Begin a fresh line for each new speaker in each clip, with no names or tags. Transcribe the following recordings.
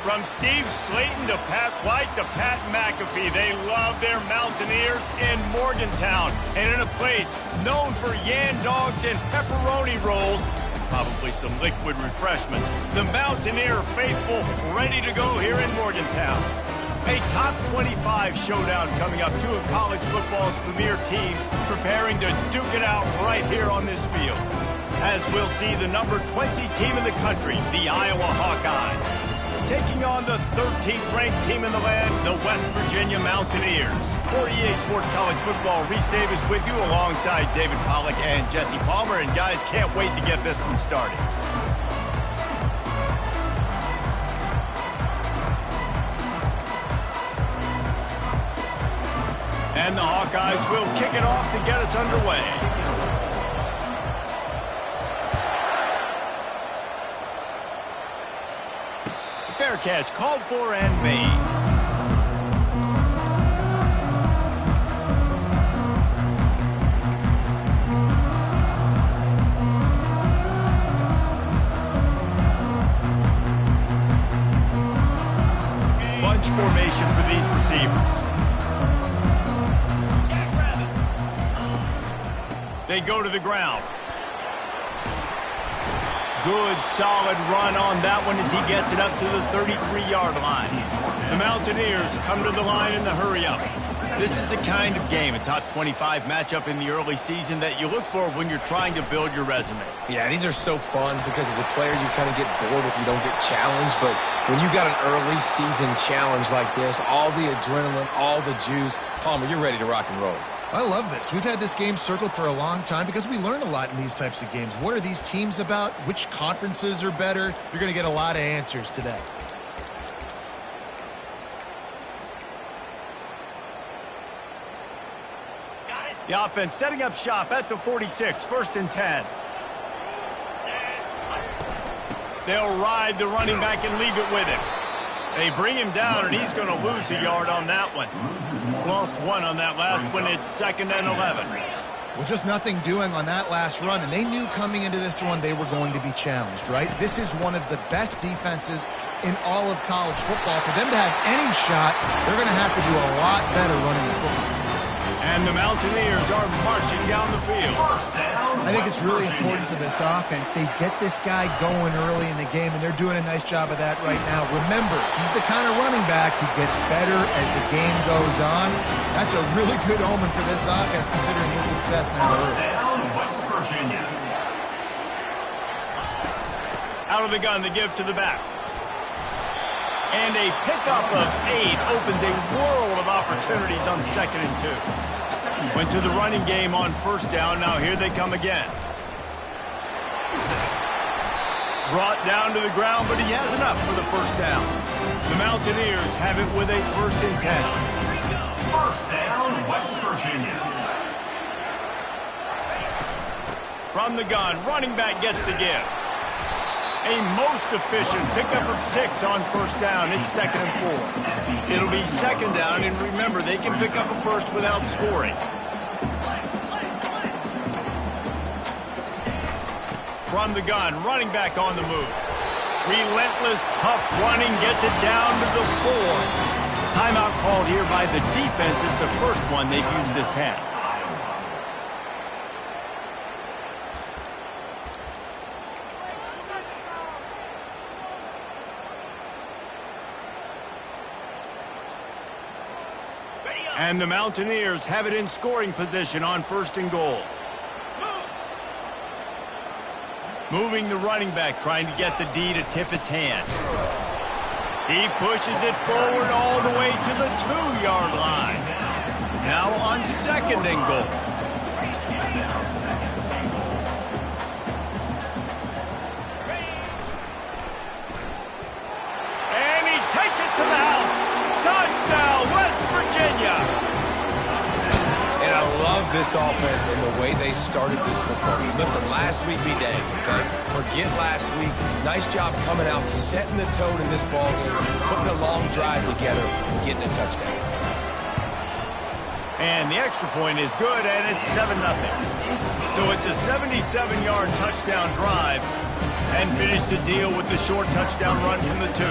From Steve Slayton to Pat White to Pat McAfee, they love their Mountaineers in Morgantown. And in a place known for Yan Dogs and pepperoni rolls, probably some liquid refreshments, the Mountaineer faithful ready to go here in Morgantown. A top 25 showdown coming up. Two of college football's premier teams preparing to duke it out right here on this field. As we'll see the number 20 team in the country, the Iowa Hawkeyes, taking on the 13th ranked team in the land, the West Virginia Mountaineers. For EA Sports College Football, Reese Davis with you alongside David Pollack and Jesse Palmer. And guys, can't wait to get this one started. And the Hawkeyes will kick it off to get us underway. Fair catch called for and made. Bunch formation for these receivers. They go to the ground. Good, solid run on that one as he gets it up to the 33-yard line. The Mountaineers come to the line in the hurry-up. This is the kind of game, a top 25 matchup in the early season, that you look for when you're trying to build your resume.
Yeah, these are so fun because as a player, you kind of get bored if you don't get challenged. But when you got an early season challenge like this, all the adrenaline, all the juice, Palmer, you're ready to rock and roll.
I love this. We've had this game circled for a long time because we learn a lot in these types of games. What are these teams about? Which conferences are better? You're going to get a lot of answers today.
The offense setting up shop at the 46, 1st and 10. They'll ride the running back and leave it with him. They bring him down, and he's going to lose a yard on that one. Lost one on that last one. It's 2nd and 11.
Well, just nothing doing on that last run, and they knew coming into this one they were going to be challenged, right? This is one of the best defenses in all of college football. For them to have any shot, they're going to have to do a lot better running the football.
And the Mountaineers are marching down the field.
I think it's really important for this offense. They get this guy going early in the game, and they're doing a nice job of that right now. Remember, he's the kind of running back who gets better as the game goes on. That's a really good omen for this offense, considering his success now early.
West Virginia.
Out of the gun, the give to the back. And a pickup of 8 opens a world of opportunities on 2nd and 2. Went to the running game on 1st down. Now here they come again. Brought down to the ground, but he has enough for the 1st down. The Mountaineers have it with a 1st and 10.
1st down, West Virginia.
From the gun, running back gets the give. A most efficient pickup of 6 on 1st down. It's 2nd and 4. It'll be 2nd down, and remember, they can pick up a 1st without scoring. From the gun, running back on the move. Relentless, tough running, gets it down to the 4. Timeout called here by the defense. It's the first one they've used this half. And the Mountaineers have it in scoring position on 1st and goal. Moving the running back, trying to get the D to tip its hand. He pushes it forward all the way to the 2-yard line. Now on 2nd and goal. And he takes it to the house. Touchdown, West Virginia.
And I love this offense and the way they started this football game. Listen, last week we did, okay? Forget last week. Nice job coming out, setting the tone in this ball game, putting a long drive together, and getting a touchdown.
And the extra point is good, and it's 7-0. So it's a 77-yard touchdown drive, and finish the deal with the short touchdown run from the 2.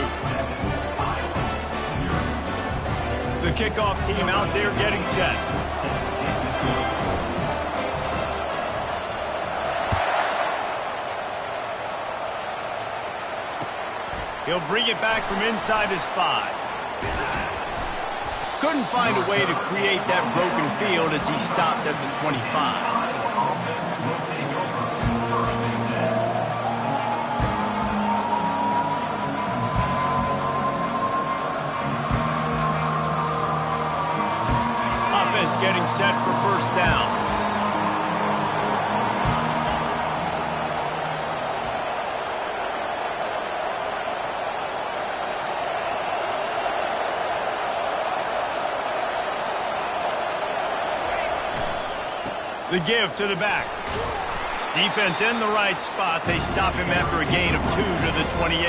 The kickoff team out there getting set. He'll bring it back from inside his 5. Couldn't find a way to create that broken field as he stopped at the 25. Offense getting set for first down. The give to the back. Defense in the right spot. They stop him after a gain of 2 to the 28.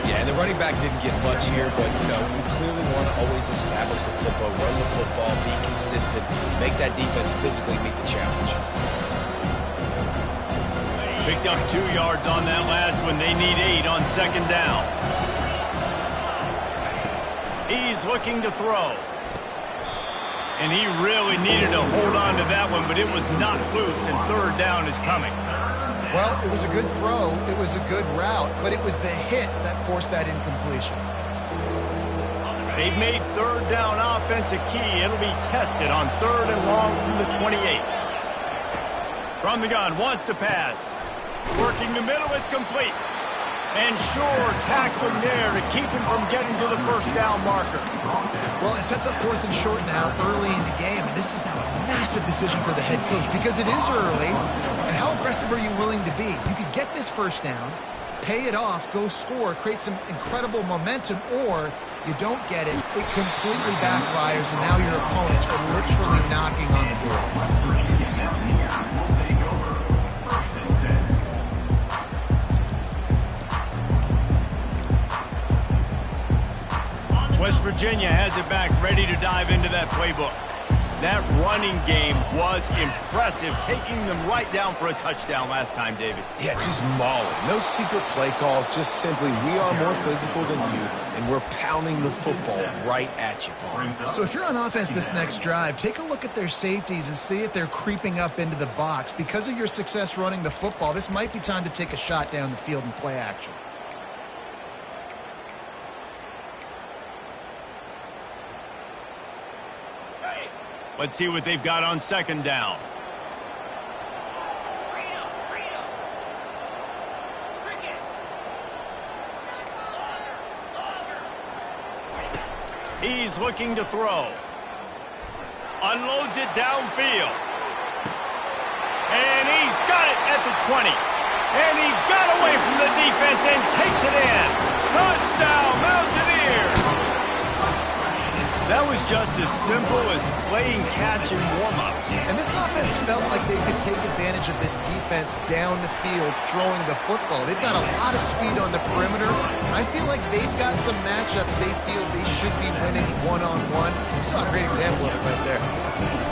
Yeah, and the running back didn't get much here, but, you know, you clearly want to always establish the tempo, run the football, be consistent, make that defense physically meet the challenge.
Picked up 2 yards on that last one. They need 8 on second down. He's looking to throw. And he really needed to hold on to that one, but it was not loose, and third down is coming.
Well, it was a good throw. It was a good route, but it was the hit that forced that incompletion.
They've made third down offense a key. It'll be tested on third and long from the 28. From the gun, wants to pass. Working the middle, it's complete. And sure, tackling there to keep him from getting to the first down marker.
Well, it sets up 4th and short now early in the game, and this is now a massive decision for the head coach because it is early. And how aggressive are you willing to be? You could get this first down, pay it off, go score, create some incredible momentum, or you don't get it, it completely backfires, and now your opponents are literally knocking on the door.
West Virginia has it back, ready to dive into that playbook. That running game was impressive, taking them right down for a touchdown last time, David.
Yeah, just mauling. No secret play calls, just simply we are more physical than you, and we're pounding the football right at you, Paul.
So if you're on offense this next drive, take a look at their safeties and see if they're creeping up into the box. Because of your success running the football, this might be time to take a shot down the field and play action.
Let's see what they've got on second down. He's looking to throw. Unloads it downfield. And he's got it at the 20. And he got away from the defense and takes it in. Touchdown, Mountaineers! That was just as simple as playing catch and warm-ups.
And this offense felt like they could take advantage of this defense down the field throwing the football. They've got a lot of speed on the perimeter. I feel like they've got some matchups they feel they should be winning one-on-one. You saw a great example of it right there.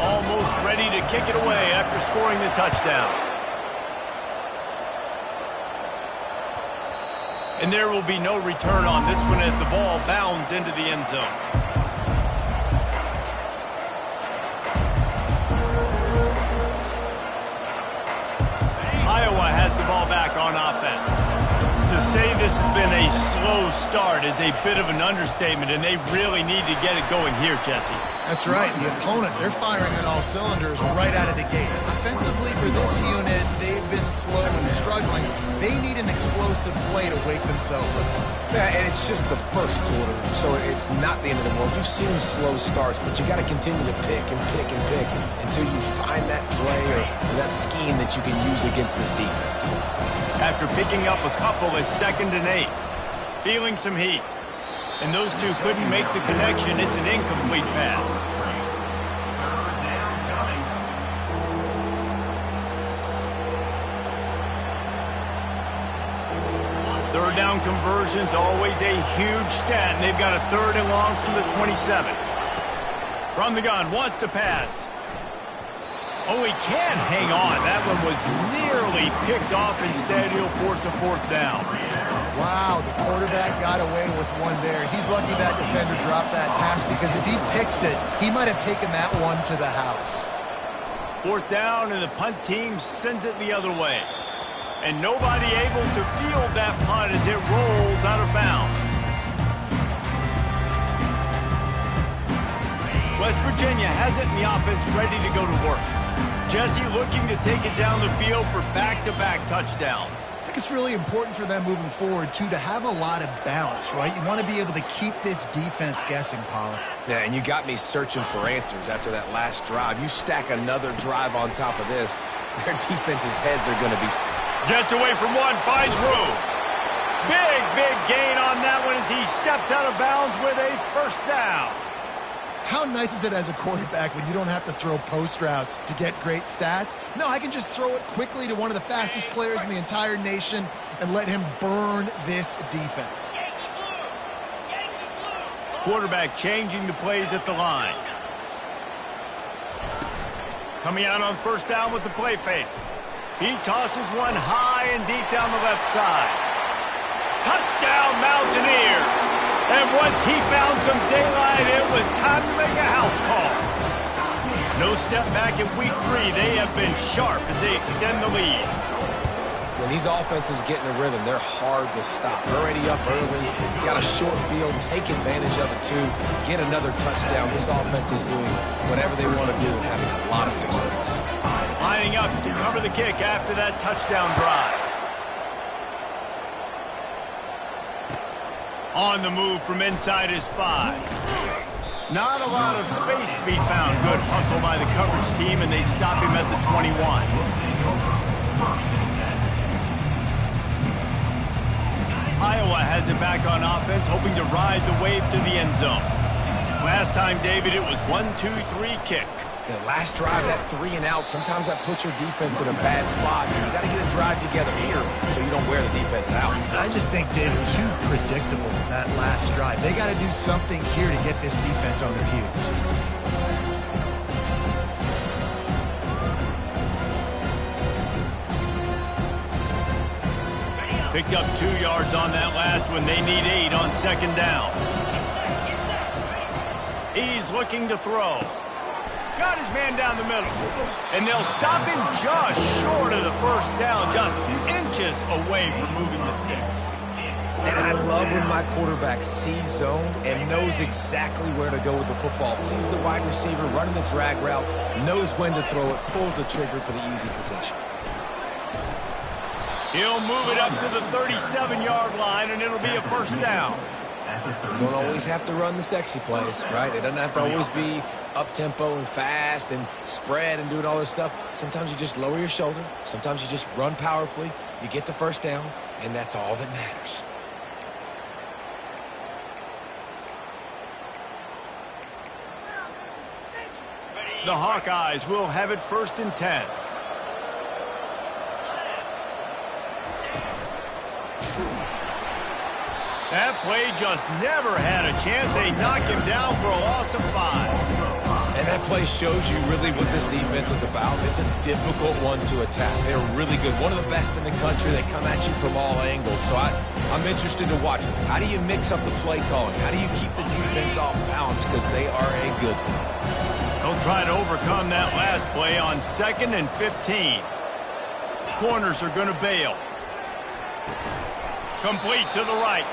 Almost ready to kick it away after scoring the touchdown. And there will be no return on this one as the ball bounds into the end zone. Iowa has the ball back on offense. To say this has been a slow start is a bit of an understatement, and they really need to get it going here, Jesse.
That's right. The opponent, they're firing on all cylinders right out of the gate. Offensively for this unit, they've been slow and struggling. They need an explosive play to wake themselves up.
Yeah, and it's just the first quarter, so it's not the end of the world. You've seen slow starts, but you got to continue to pick and pick and pick until you find that play or that scheme that you can use against this defense.
After picking up a couple at 2nd and 8, feeling some heat. And those two couldn't make the connection. It's an incomplete pass. Third down conversions, always a huge stat, and they've got a 3rd and long from the 27. From the gun, wants to pass. Oh, he can't hang on. That one was nearly picked off. Instead, he'll force a 4th down.
Wow, the quarterback got away with one there. He's lucky that defender dropped that pass because if he picks it, he might have taken that one to the house.
4th down, and the punt team sends it the other way. And nobody able to field that punt as it rolls out of bounds. West Virginia has it in the offense ready to go to work. Jesse looking to take it down the field for back-to-back touchdowns.
I think it's really important for them moving forward, too, to have a lot of balance, right? You want to be able to keep this defense guessing, Pollard.
Yeah, and you got me searching for answers after that last drive. You stack another drive on top of this, their defense's heads are going to be...
Gets away from one, finds room. Big gain on that one as he steps out of bounds with a 1st down.
How nice is it as a quarterback when you don't have to throw post routes to get great stats? No, I can just throw it quickly to one of the fastest players in the entire nation and let him burn this defense.
Quarterback changing the plays at the line. Coming out on 1st down with the play fake. He tosses one high and deep down the left side. Touchdown, Mountaineers! And once he found some daylight, it was time to make a house call. No step back in week 3. They have been sharp as they extend the lead.
When these offenses get in a rhythm, they're hard to stop. They're already up early, got a short field, take advantage of it too, get another touchdown. This offense is doing whatever they want to do and having a lot of success.
Lining up to cover the kick after that touchdown drive. On the move from inside his 5. Not a lot of space to be found. Good hustle by the coverage team, and they stop him at the 21. Iowa has it back on offense, hoping to ride the wave to the end zone. Last time, David, it was 1-2-3 kick.
The last drive, that 3 and out, sometimes that puts your defense in a bad spot. You got to get a drive together here so you don't wear the defense out.
I just think, David, too predictable, that last drive. They got to do something here to get this defense on their heels.
Picked up 2 yards on that last one. They need 8 on 2nd down. He's looking to throw. Got his man down the middle. And they'll stop him just short of the 1st down, just inches away from moving the sticks.
And I love when my quarterback sees zone and knows exactly where to go with the football. Sees the wide receiver running the drag route, knows when to throw it, pulls the trigger for the easy completion.
He'll move it up to the 37-yard line, and it'll be a 1st down.
You don't always have to run the sexy plays, right? It doesn't have to always be up-tempo and fast and spread and doing all this stuff. Sometimes you just lower your shoulder. Sometimes you just run powerfully. You get the 1st down, and that's all that matters.
The Hawkeyes will have it 1st and 10. That play just never had a chance. They knock him down for a loss of 5.
And that play shows you really what this defense is about. It's a difficult one to attack. They're really good. One of the best in the country. They come at you from all angles. So I'm interested to watch. How do you mix up the play calling? How do you keep the defense off balance? Because they are a good one.
They'll try to overcome that last play on 2nd and 15. Corners are going to bail. Complete to the right.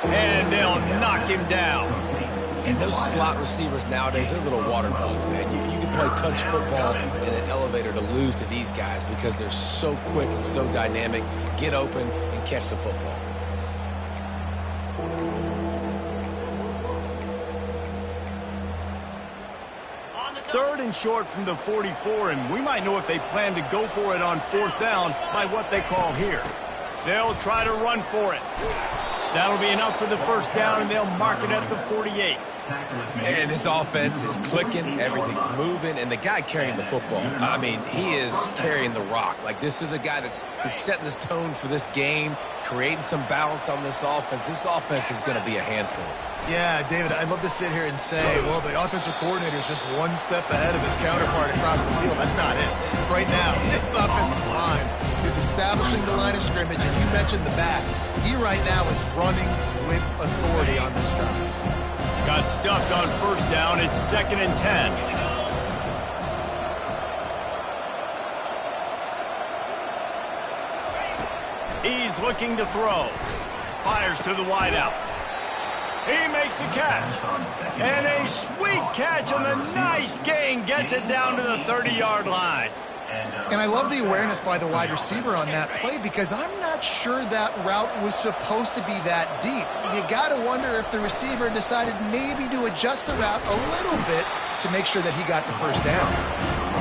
And they'll knock him down.
And those slot receivers nowadays, they're little water bugs, man. You can play touch football in an elevator to lose to these guys because they're so quick and so dynamic. Get open and catch the football.
Third and short from the 44, and we might know if they plan to go for it on 4th down by what they call here. They'll try to run for it. That'll be enough for the 1st down, and they'll mark it at the 48.
And this offense is clicking, everything's moving, and the guy carrying the football, I mean, he is carrying the rock. Like, this is a guy that's setting this tone for this game, creating some balance on this offense. This offense is going to be a handful.
Yeah, David, I'd love to sit here and say, well, the offensive coordinator is just one step ahead of his counterpart across the field. That's not it. Right now, this offensive line is establishing the line of scrimmage, and you mentioned the back. He right now is running with authority on this drive.
Got stuffed on first down. It's 2nd and 10. He's looking to throw. Fires to the wideout. He makes a catch. And a sweet catch on a nice gain. Gets it down to the 30-yard line.
And I love the awareness by the wide receiver on that play because I'm not sure that route was supposed to be that deep. You got to wonder if the receiver decided maybe to adjust the route a little bit to make sure that he got the first down.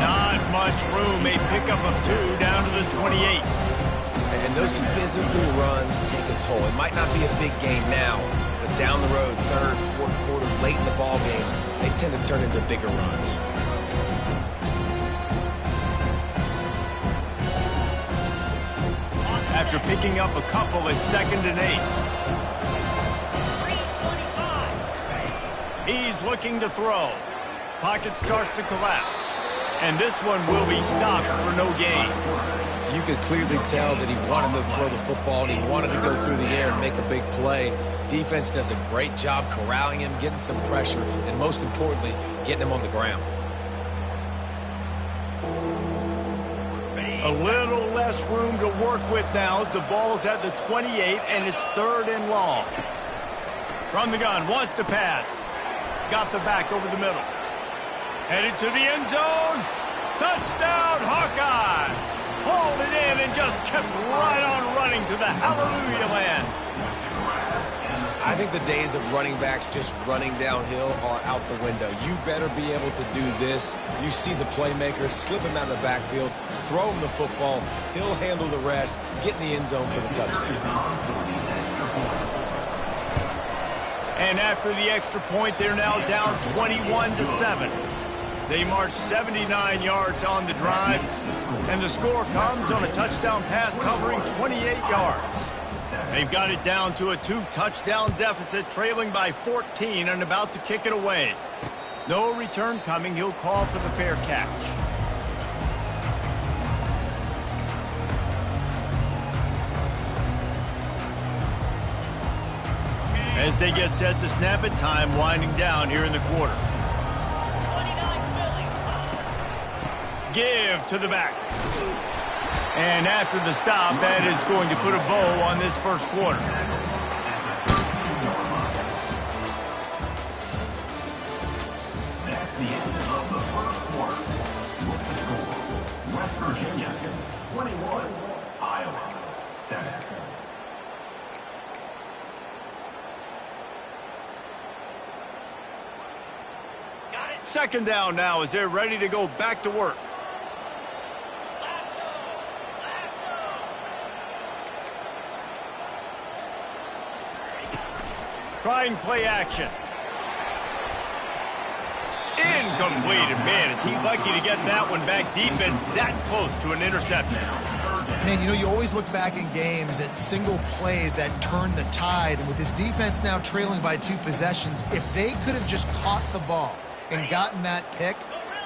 Not much room. A pickup of 2 down to the 28.
And those physical runs take a toll. It might not be a big game now, but down the road, 3rd, 4th quarter, late in the ball games, they tend to turn into bigger runs.
After picking up a couple, it's 2nd and 8. He's looking to throw. Pocket starts to collapse. And this one will be stopped for no gain.
You could clearly tell that he wanted to throw the football and he wanted to go through the air and make a big play. Defense does a great job corralling him, getting some pressure, and most importantly, getting him on the ground.
A little less room to work with now as the ball's at the 28 and it's 3rd and long. From the gun, wants to pass. Got the back over the middle. Headed to the end zone. Touchdown, Hawkeye! Hauled it in and just kept right on running to the hallelujah land.
I think the days of running backs just running downhill are out the window. You better be able to do this. You see the playmakers slip him out of the backfield, throw him the football, he'll handle the rest, get in the end zone for the touchdown.
And after the extra point, they're now down 21-7. They march 79 yards on the drive, and the score comes on a touchdown pass covering 28 yards. They've got it down to a 2-touchdown deficit, trailing by 14 and about to kick it away. No return coming. He'll call for the fair catch. As they get set to snap it, time winding down here in the quarter. Give to the back. And after the stop, that is going to put a bow on this first quarter.
That's the end of the first quarter. With the score, West Virginia 21, Iowa 7.
Second down now as they're ready to go back to work. Trying play action. Incomplete. And man, is he lucky to get that one back. Defense that close to an interception.
Man, you know, you always look back in games at single plays that turn the tide. And with this defense now trailing by 2 possessions, if they could have just caught the ball and gotten that pick,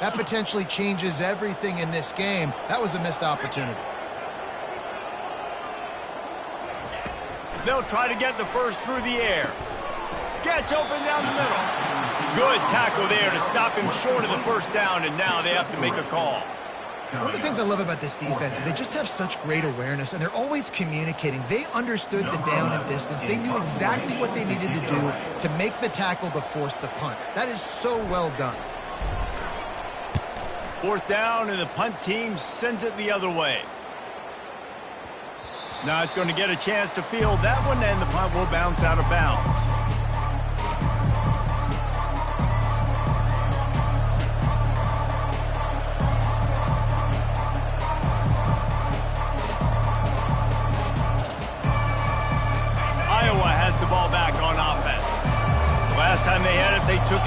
that potentially changes everything in this game. That was a missed opportunity.
They'll try to get the first through the air. Gets open down the middle. Good tackle there to stop him short of the first down, and now they have to make a call.
One of the things I love about this defense is they just have such great awareness, and they're always communicating. They understood the down and distance. They knew exactly what they needed to do to make the tackle to force the punt. That is so well done.
4th down, and the punt team sends it the other way. Not going to get a chance to field that one, and the punt will bounce out of bounds. Iowa has the ball back on offense. The last time they had it, they took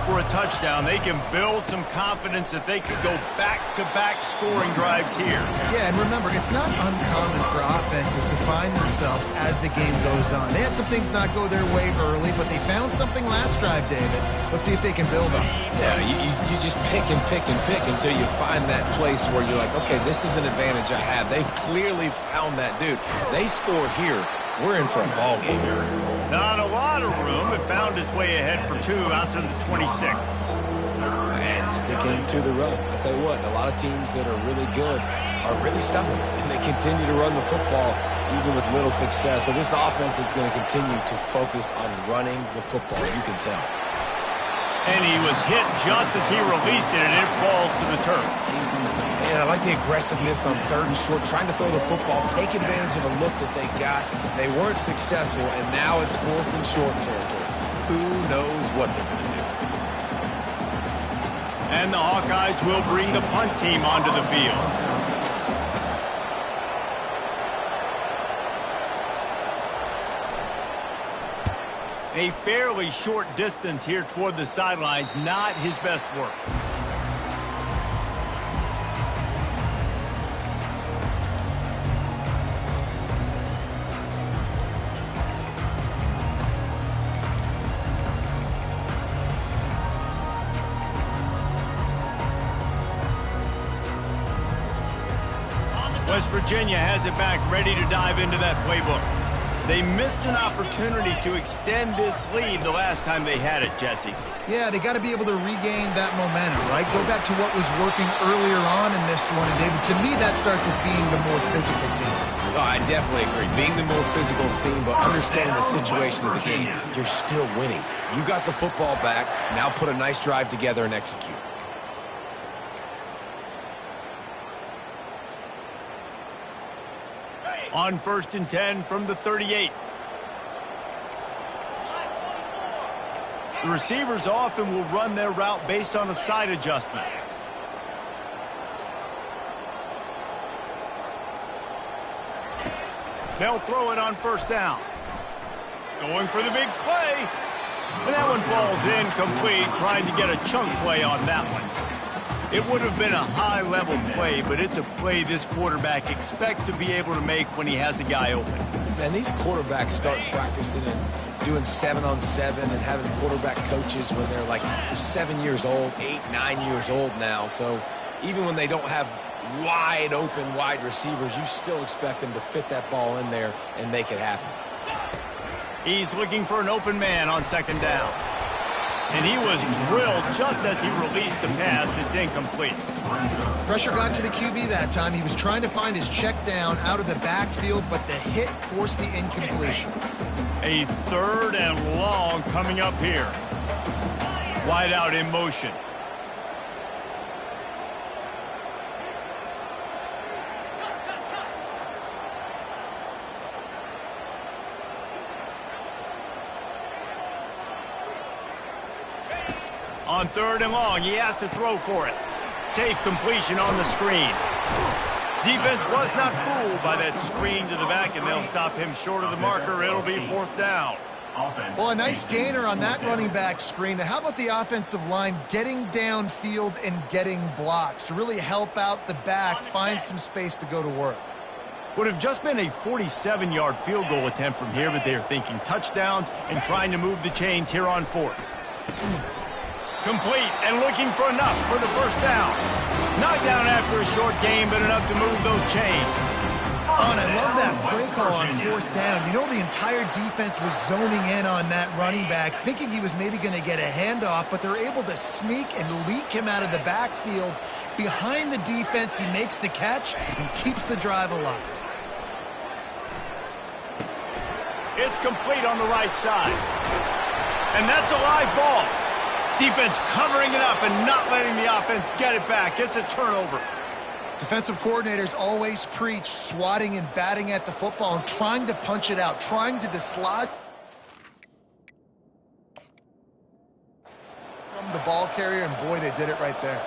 for a touchdown, they can build some confidence that they could go back-to-back scoring drives here.
Yeah, and remember, it's not uncommon for offenses to find themselves as the game goes on. They had some things not go their way early, but they found something last drive, David. Let's see if they can build on it.
Yeah, you just pick and pick and pick until you find that place where you're like, okay, this is an advantage I have. They've clearly found that, dude. They score here, we're in for a ball game.
Not a lot of room. It found its way ahead for 2 out to the 26.
And sticking to the run. I'll tell you what, a lot of teams that are really good are really stubborn, and they continue to run the football even with little success. So this offense is going to continue to focus on running the football, you can tell.
And he was hit just as he released it, and it falls to the turf.
And I like the aggressiveness on 3rd and short, trying to throw the football, take advantage of a look that they got. They weren't successful, and now it's 4th and short territory. Who knows what they're going to do?
And the Hawkeyes will bring the punt team onto the field. A fairly short distance here toward the sidelines, not his best work. West Virginia has it back, ready to dive into that playbook. They missed an opportunity to extend this lead the last time they had it, Jesse.
Yeah, they got to be able to regain that momentum, right? Go back to what was working earlier on in this one. And David, to me, that starts with being the more physical team.
Oh, I definitely agree. Being the more physical team, but understanding the situation of the game, you're still winning. You got the football back. Now put a nice drive together and execute.
On 1st and 10 from the 38. The receivers often will run their route based on a side adjustment. They'll throw it on 1st down. Going for the big play. And that one falls incomplete, trying to get a chunk play on that one. It would have been a high-level play, but it's a play this quarterback expects to be able to make when he has a guy open.
And these quarterbacks start practicing and doing 7-on-7 and having quarterback coaches when they're like 7 years old, 8, 9 years old now. So even when they don't have wide-open wide receivers, you still expect them to fit that ball in there and make it happen.
He's looking for an open man on 2nd down. And he was drilled just as he released the pass. It's incomplete.
Pressure got to the QB that time. He was trying to find his check down out of the backfield, but the hit forced the incompletion.
A 3rd and long coming up here. Wide out in motion. On 3rd and long, he has to throw for it. Safe completion on the screen. Defense was not fooled by that screen to the back, and they'll stop him short of the marker. It'll be 4th down.
Well, a nice gainer on that running back screen. Now, how about the offensive line getting downfield and getting blocks to really help out the back, find some space to go to work?
Would have just been a 47-yard field goal attempt from here, but they're thinking touchdowns and trying to move the chains here on 4th. Complete and looking for enough for the 1st down. Knocked down after a short game, but enough to move those chains.
Oh, and I love that play call on 4th down. You know, the entire defense was zoning in on that running back, thinking he was maybe going to get a handoff, but they're able to sneak and leak him out of the backfield. Behind the defense, he makes the catch and keeps the drive alive.
It's complete on the right side. And that's a live ball. Defense covering it up and not letting the offense get it back. It's a turnover.
Defensive coordinators always preach swatting and batting at the football and trying to punch it out, trying to dislodge from the ball carrier, and boy, they did it right there.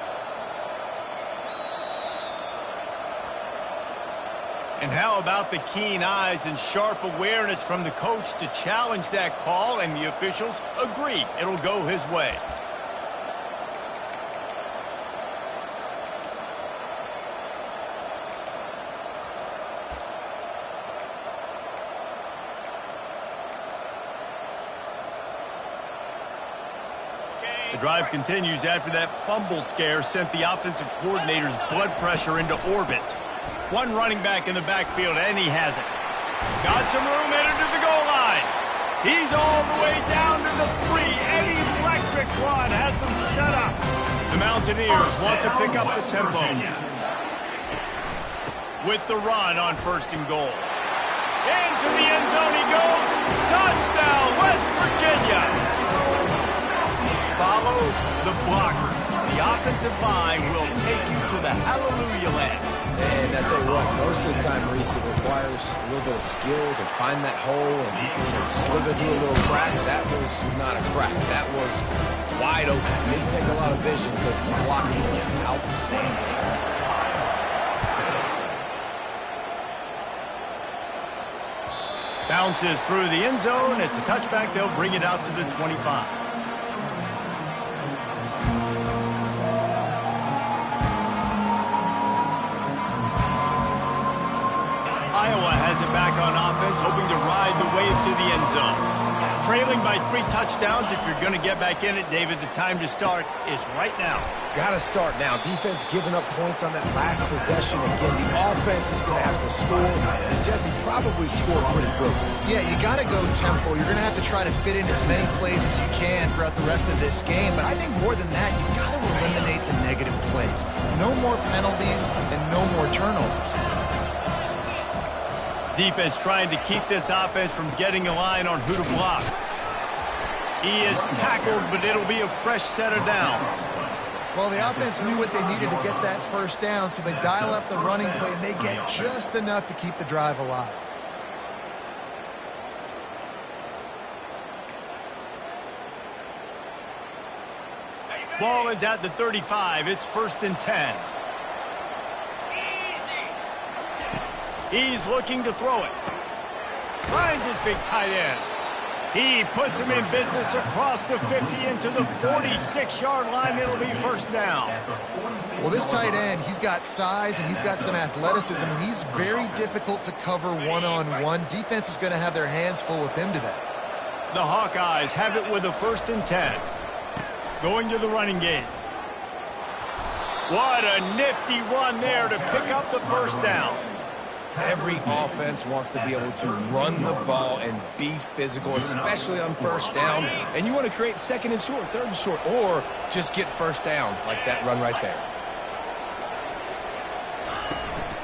And how about the keen eyes and sharp awareness from the coach to challenge that call, and the officials agree it'll go his way. The drive continues after that fumble scare sent the offensive coordinator's blood pressure into orbit. One running back in the backfield, and he has it. Got some room headed to the goal line. He's all the way down to the 3. An electric run has them set up. The Mountaineers want to pick up the tempo. With the run on 1st and goal. Into the end zone he goes. Touchdown, West Virginia. Follow the blockers. The offensive line will take you to the hallelujah land.
And I tell you what, most of the time, Reese, it requires a little bit of skill to find that hole and slither through a little crack. That was not a crack. That was wide open. Didn't take a lot of vision because the blocking was outstanding.
Bounces through the end zone. It's a touchback. They'll bring it out to the 25. Iowa has it back on offense, hoping to ride the wave to the end zone. Trailing by 3 touchdowns. If you're going to get back in it, David, the time to start is right now.
Got to start now. Defense giving up points on that last possession. Again, the offense is going to have to score. And Jesse probably scored pretty quickly.
Yeah, you got to go tempo. You're going to have to try to fit in as many plays as you can throughout the rest of this game. But I think more than that, you got to eliminate the negative plays. No more penalties and no more turnovers.
Defense trying to keep this offense from getting a line on who to block. He is tackled, but it'll be a fresh set of downs.
Well, the offense knew what they needed to get that 1st down, so they dial up the running play, and they get just enough to keep the drive alive.
Ball is at the 35. It's 1st and 10. He's looking to throw it. Finds his big tight end. He puts him in business across the 50 into the 46-yard line. It'll be 1st down.
Well, this tight end, he's got size and he's got some athleticism, and he's very difficult to cover one-on-one. Defense is going to have their hands full with him today.
The Hawkeyes have it with a 1st and 10. Going to the running game. What a nifty run there to pick up the 1st down.
Every offense wants to be able to run the ball and be physical, especially on 1st down. And you want to create 2nd and short, 3rd and short, or just get 1st downs like that run right there.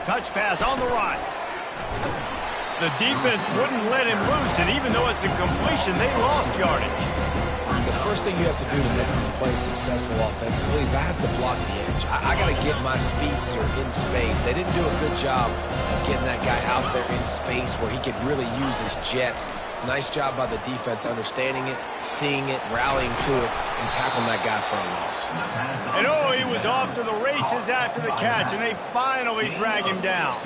Touch pass on the run. The defense wouldn't let him loose, and even though it's a completion, they lost yardage.
The first thing you have to do to make these plays successful offensively is I have to block the edge. I got to get my speedster in space. They didn't do a good job of getting that guy out there in space where he could really use his jets. Nice job by the defense understanding it, seeing it, rallying to it, and tackling that guy for a loss.
And oh, he was off to the races after the catch, and they finally drag him down.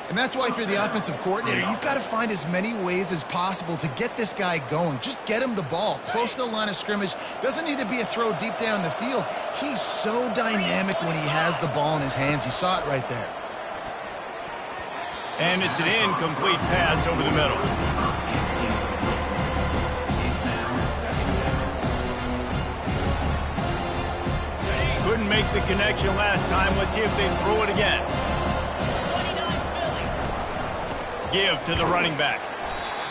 And that's why if you're the offensive coordinator, you've got to find as many ways as possible to get this guy going. Just get him the ball close to the line of scrimmage. Doesn't need to be a throw deep down the field. He's so dynamic when he has the ball in his hands. You saw it right there.
And it's an incomplete pass over the middle. Couldn't make the connection last time. Let's see if they throw it again. Give to the running back.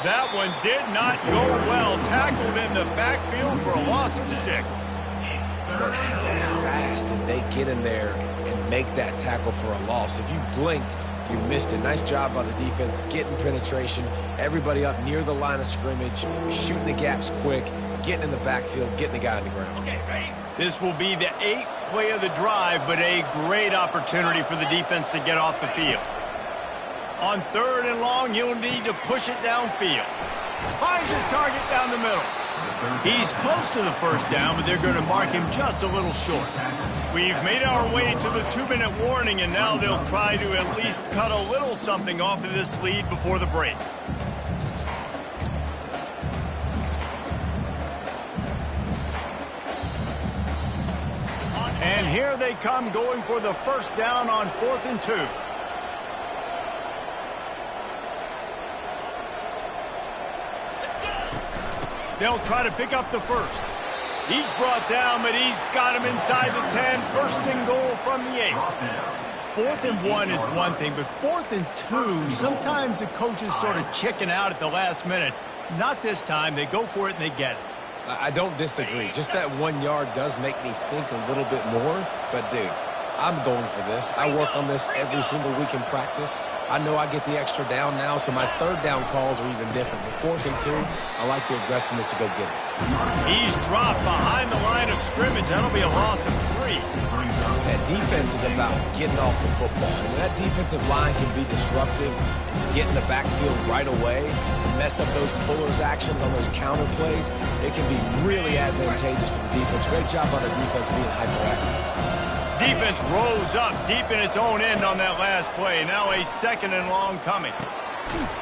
That one did not go well. Tackled in the backfield for a loss of 6.
But how fast did they get in there and make that tackle for a loss? If you blinked, you missed it. Nice job by the defense, getting penetration, everybody up near the line of scrimmage, shooting the gaps quick, getting in the backfield, getting the guy on the ground.
Okay, ready? This will be the 8th play of the drive, but a great opportunity for the defense to get off the field. On 3rd and long, you'll need to push it downfield. Finds his target down the middle. He's close to the 1st down, but they're going to mark him just a little short. We've made our way to the 2-minute warning, and now they'll try to at least cut a little something off of this lead before the break. And here they come, going for the 1st down on 4th and 2. They'll try to pick up the 1st. He's brought down, but he's got him inside the 10. First and goal from the 8. 4th and 1 is one thing, but 4th and 2, sometimes the coaches sort of chicken out at the last minute. Not this time. They go for it and they get it.
I don't disagree. Just that 1 yard does make me think a little bit more. But, dude, I'm going for this. I work on this every single week in practice. I know I get the extra down now, so my 3rd down calls are even different. But 4th and 2, I like the aggressiveness to go get it.
He's dropped behind the line of scrimmage. That'll be a loss of 3.
That defense is about getting off the football. And that defensive line can be disruptive, get in the backfield right away, mess up those pullers actions on those counter plays. It can be really advantageous for the defense. Great job on the defense being hyperactive.
Defense rose up deep in its own end on that last play. Now a 2nd and long coming.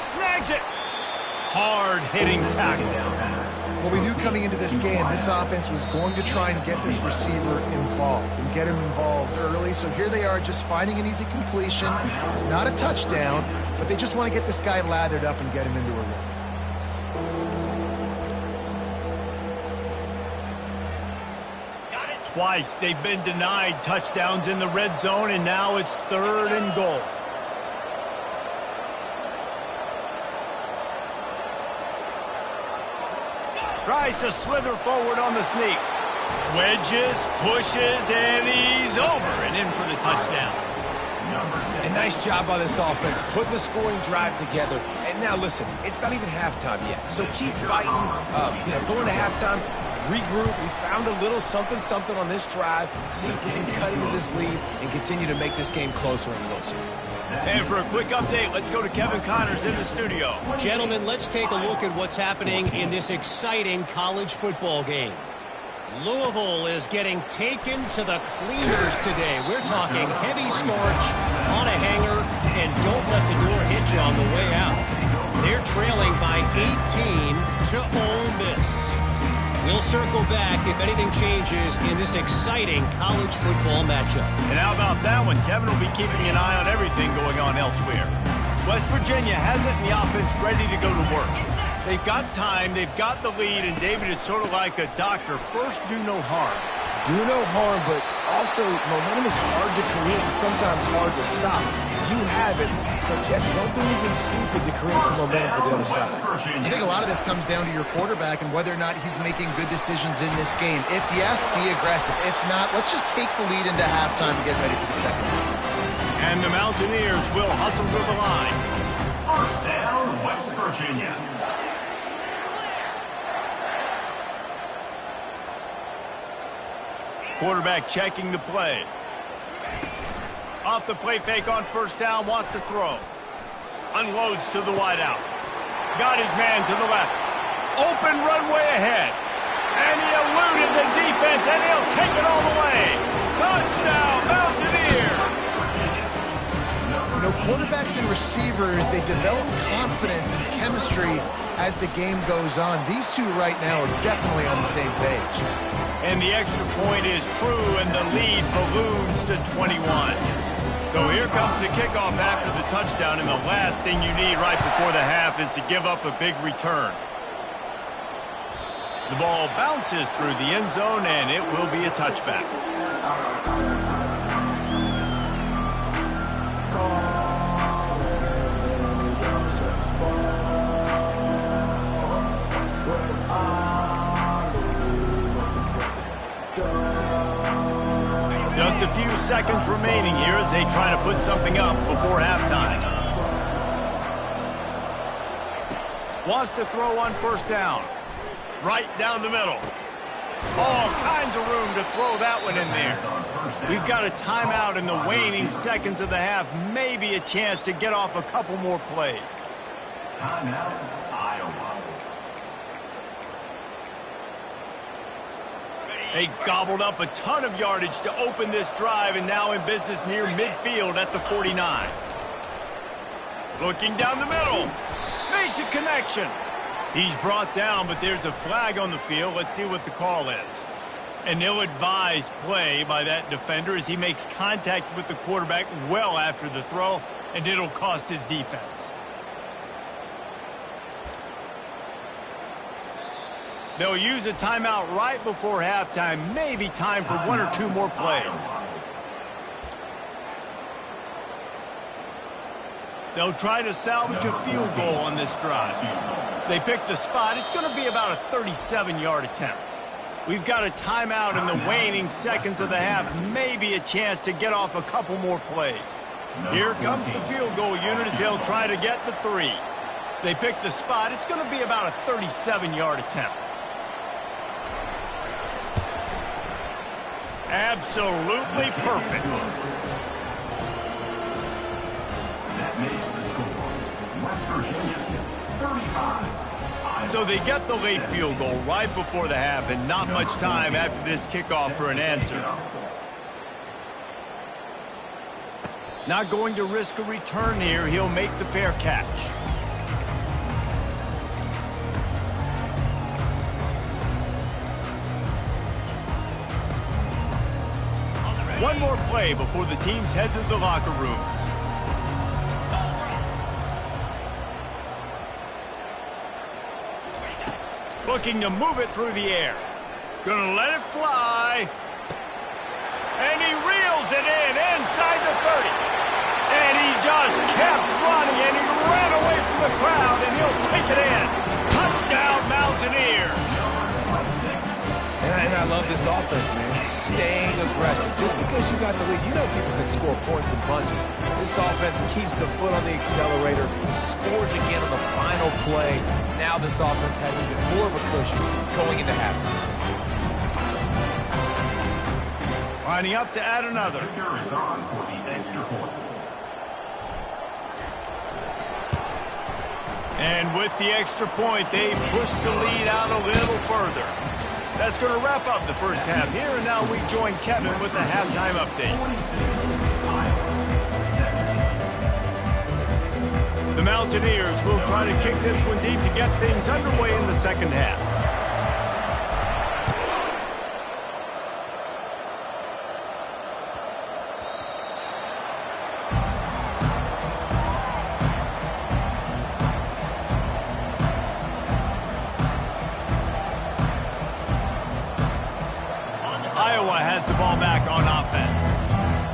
Snags it. Hard-hitting tackle.
Well, we knew coming into this game, this offense was going to try and get this receiver involved and get him involved early. So here they are just finding an easy completion. It's not a touchdown, but they just want to get this guy lathered up and get him into a rhythm.
Twice they've been denied touchdowns in the red zone, and now it's 3rd and goal. Tries to slither forward on the sneak. Wedges, pushes, and he's over and in for the touchdown.
A nice job by this offense, putting the scoring drive together. And now, listen, it's not even halftime yet. So keep fighting, going to halftime, regroup. We found a little something on this drive. See if we can cut into this lead and continue to make this game closer and closer.
And for a quick update, let's go to Kevin Connors in the studio.
Gentlemen, let's take a look at what's happening in this exciting college football game. Louisville is getting taken to the cleaners today. We're talking heavy starch on a hanger, and don't let the door hit you on the way out. They're trailing by 18 to Ole Miss. We'll circle back if anything changes in this exciting college football matchup.
And how about that one? Kevin will be keeping an eye on everything going on elsewhere. West Virginia has it in the offense ready to go to work. They've got time, they've got the lead, and David, it's sort of like a doctor. First, do no harm.
Do no harm, but also momentum is hard to create and sometimes hard to stop. You have it, so Jesse, don't do anything stupid to create some momentum for the other side.
I think a lot of this comes down to your quarterback and whether or not he's making good decisions in this game. If yes, be aggressive. If not, let's just take the lead into halftime and get ready for the second half.
And the Mountaineers will hustle to the line.
First down, West Virginia.
Quarterback checking the play. Off the play fake on first down, wants to throw. Unloads to the wideout. Got his man to the left. Open runway ahead. And he eluded the defense, and he'll take it all the way. Touchdown, Mountaineers!
You know, quarterbacks and receivers, they develop confidence and chemistry as the game goes on. These two right now are definitely on the same page.
And the extra point is true, and the lead balloons to 21. So here comes the kickoff after the touchdown, and the last thing you need right before the half is to give up a big return. The ball bounces through the end zone, and it will be a touchback. Just a few seconds remaining here as they try to put something up before halftime. Wants to throw on first down. Right down the middle. All kinds of room to throw that one in there. We've got a timeout in the waning seconds of the half. Maybe a chance to get off a couple more plays.
Timeout, Iowa.
They gobbled up a ton of yardage to open this drive, and now in business near midfield at the 49. Looking down the middle. Makes a connection. He's brought down, but there's a flag on the field. Let's see what the call is. An ill-advised play by that defender as he makes contact with the quarterback well after the throw, and it'll cost his defense. They'll use a timeout right before halftime, maybe time for 1 or 2 more plays. They'll try to salvage a field goal on this drive. They pick the spot. It's going to be about a 37-yard attempt. We've got a timeout in the waning seconds of the half, maybe a chance to get off a couple more plays. Here comes the field goal unit as they'll try to get the 3. They pick the spot. It's going to be about a 37-yard attempt. Absolutely perfect.
That makes the score West Virginia 35.
So they get the late field goal right before the half and not much time after this kickoff for an answer. Not going to risk a return here. He'll make the fair catch. One more play before the teams head to the locker rooms. Looking to move it through the air. Gonna let it fly. And he reels it in inside the 30. And he just kept running, and he ran away from the crowd, and he'll take it in. Touchdown, Mountaineers.
And I love this offense, man. Staying aggressive. Just because you got the lead, you know people can score points and bunches. This offense keeps the foot on the accelerator, scores again on the final play. Now this offense has even more of a cushion going into halftime.
Lining up to add another.
Kicker is on for the extra point.
And with the extra point, they push the lead out a little further. That's going to wrap up the first half here, and now we join Kevin with the halftime update. The Mountaineers will try to kick this one deep to get things underway in the second half. Iowa has the ball back on offense.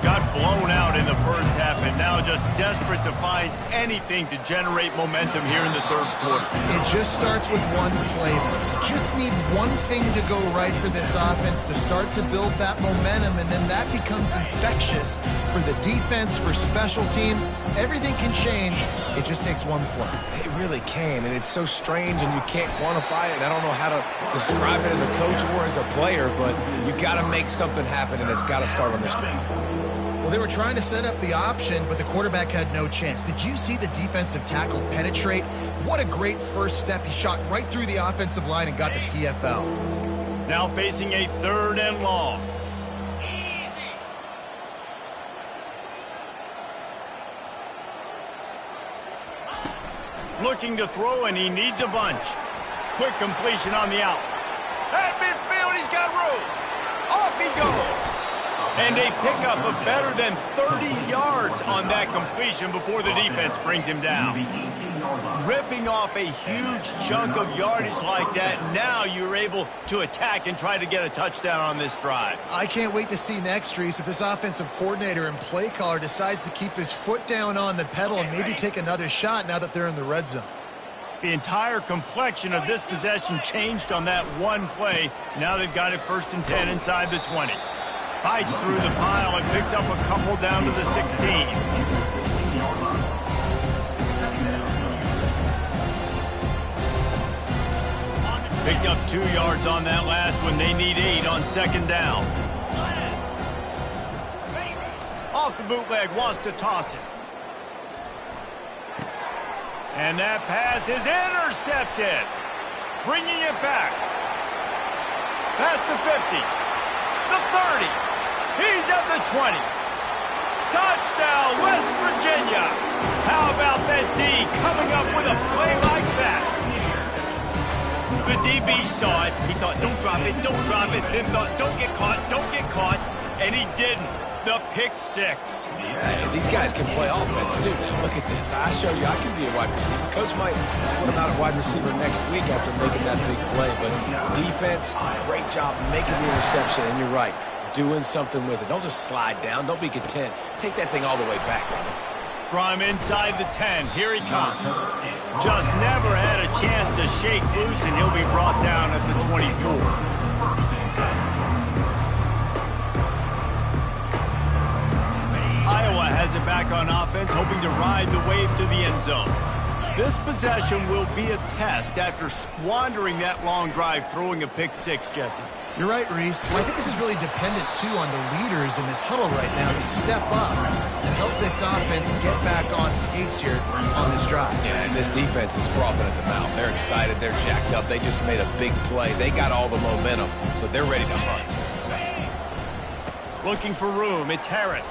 Got blown out in the first half and now just desperate to find anything to generate momentum here in the third quarter.
It just starts with one play, though. Just need one thing to go right for this offense to start to build that momentum, and then that becomes infectious for the defense, for special teams. Everything can change. It just takes one play.
It really can, and it's so strange, and you can't quantify it. And I don't know how to describe it as a coach or as a player, but you got to make something happen, and it's got to start on this drive.
Well, they were trying to set up the option, but the quarterback had no chance. Did you see the defensive tackle penetrate? What a great first step. He shot right through the offensive line and got the TFL.
Now facing a 3rd and long. Looking to throw, and he needs a bunch. Quick completion on the out. At midfield, he's got room. Off he goes. And they pick up a better than 30 yards on that completion before the defense brings him down. Ripping off a huge chunk of yardage like that, now you're able to attack and try to get a touchdown on this drive.
I can't wait to see next, Reese, if this offensive coordinator and play caller decides to keep his foot down on the pedal and maybe take another shot now that they're in the red zone.
The entire complexion of this possession changed on that one play. Now they've got it 1st and 10 inside the 20. Fights through the pile and picks up a couple down to the 16. Picked up 2 yards on that last one. They need 8 on 2nd down. Off the bootleg, wants to toss it. And that pass is intercepted. Bringing it back. Past the 50. The 30. He's at the 20. Touchdown, West Virginia. How about that D coming up with a play like that? The DB saw it. He thought, don't drop it, then thought, don't get caught, and he didn't. The pick six.
Hey, these guys can play offense, too, man. Look at this. I show you I can be a wide receiver. Coach might split him out at wide receiver next week after making that big play. But defense, great job making the interception. And you're right, doing something with it. Don't just slide down. Don't be content. Take that thing all the way back, brother.
From inside the 10, here he comes. Just never had a chance to shake loose, and he'll be brought down at the 24. Iowa has it back on offense, hoping to ride the wave to the end zone. This possession will be a test after squandering that long drive, throwing a pick six, Jesse.
You're right, Reese. Well, I think this is really dependent, too, on the leaders in this huddle right now to step up and help this offense get back on pace here on this drive.
Yeah, and this defense is frothing at the mouth. They're excited. They're jacked up. They just made a big play. They got all the momentum, so they're ready to hunt.
Looking for room. It's Harris.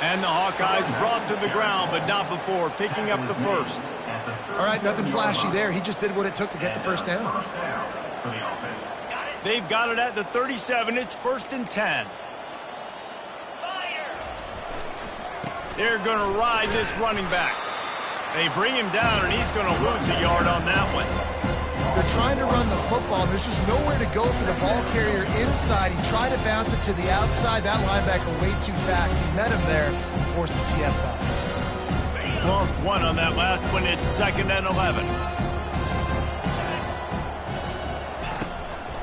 And the Hawkeyes brought to the ground, but not before picking up the first.
All right, nothing flashy there. He just did what it took to get the first down.
They've got it at the 37. It's 1st and 10. They're going to ride this running back. They bring him down, and he's going to lose a yard on that one.
They're trying to run the football. There's just nowhere to go for the ball carrier inside. He tried to bounce it to the outside. That linebacker way too fast. He met him there and forced the TFL.
Lost one on that last one. It's 2nd and 11.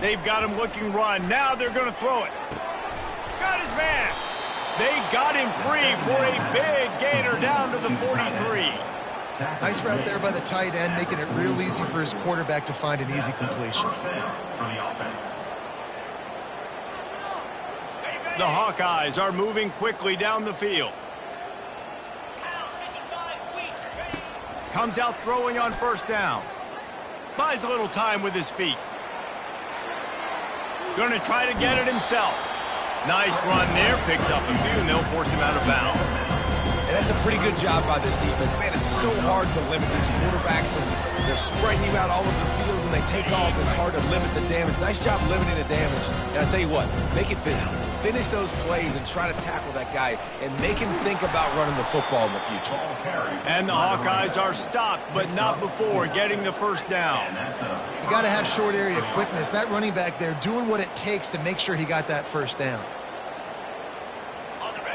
They've got him looking run. Now they're going to throw it. Got his man. They got him free for a big gainer down to the 43.
Nice route there by the tight end, making it real easy for his quarterback to find an easy completion.
The Hawkeyes are moving quickly down the field. Comes out throwing on 1st down. Buys a little time with his feet. Going to try to get it himself. Nice run there. Picks up a few, and they'll force him out of bounds.
And that's a pretty good job by this defense. Man, it's so hard to limit these quarterbacks, and they're spreading you out all over the field. When they take off, it's hard to limit the damage. Nice job limiting the damage. And I'll tell you what, make it physical. Finish those plays and try to tackle that guy and make him think about running the football in the future.
And the Hawkeyes are stopped, but not before getting the 1st down.
You got to have short area quickness. That running back there doing what it takes to make sure he got that 1st down.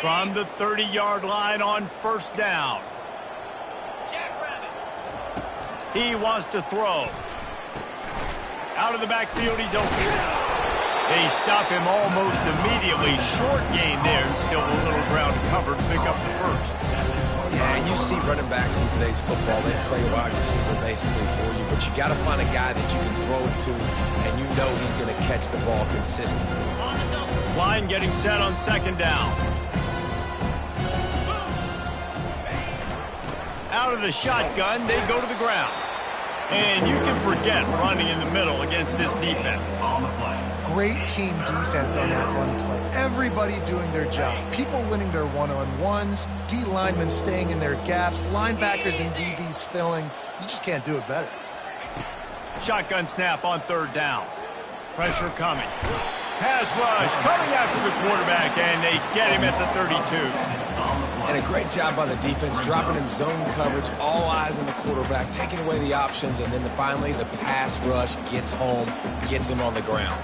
From the 30-yard line on 1st down. He wants to throw. Out of the backfield, he's open. They stop him almost immediately. Short gain there, and still a little ground covered to pick up the 1st.
Yeah, and you see running backs in today's football, they play wide receiver basically for you, but you got to find a guy that you can throw it to, and you know he's going to catch the ball consistently.
Line getting set on 2nd down. Out of the shotgun, they go to the ground. And you can forget running in the middle against this defense.
Great team defense on that run play. Everybody doing their job. People winning their one-on-ones, D linemen staying in their gaps, linebackers and DBs filling. You just can't do it better.
Shotgun snap on 3rd down. Pressure coming. Pass rush coming after the quarterback, and they get him at the 32.
And a great job by the defense, dropping in zone coverage, all eyes on the quarterback, taking away the options, and then finally the pass rush gets home, gets him on the ground.